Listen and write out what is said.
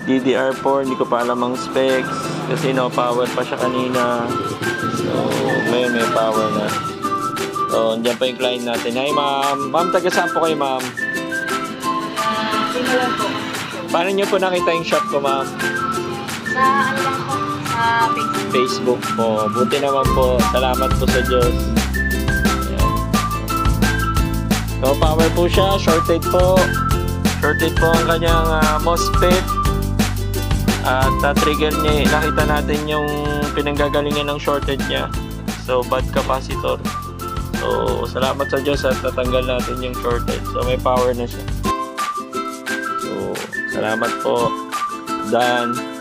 DDR4, hindi ko pa alam ang specs kasi no power pa siya kanina. So ngayon may power na. So andyan pa yung client natin. Hi ma'am. Ma'am, taga saan po kayo ma'am? Sino lang po? Paano nyo po nakita yung shop ko ma'am? Sa ano lang po? Sa Facebook. Facebook po. Buti naman po. Salamat po sa Diyos. Ayan. So power po siya. Shorted po. Shorted po ang kanyang MOSFET. At trigger niya, nakita natin yung pinanggagalingan ng shorted niya. So bad capacitor. So salamat sa Diyos at natanggal natin yung shorted. So may power na siya. So salamat po. Done.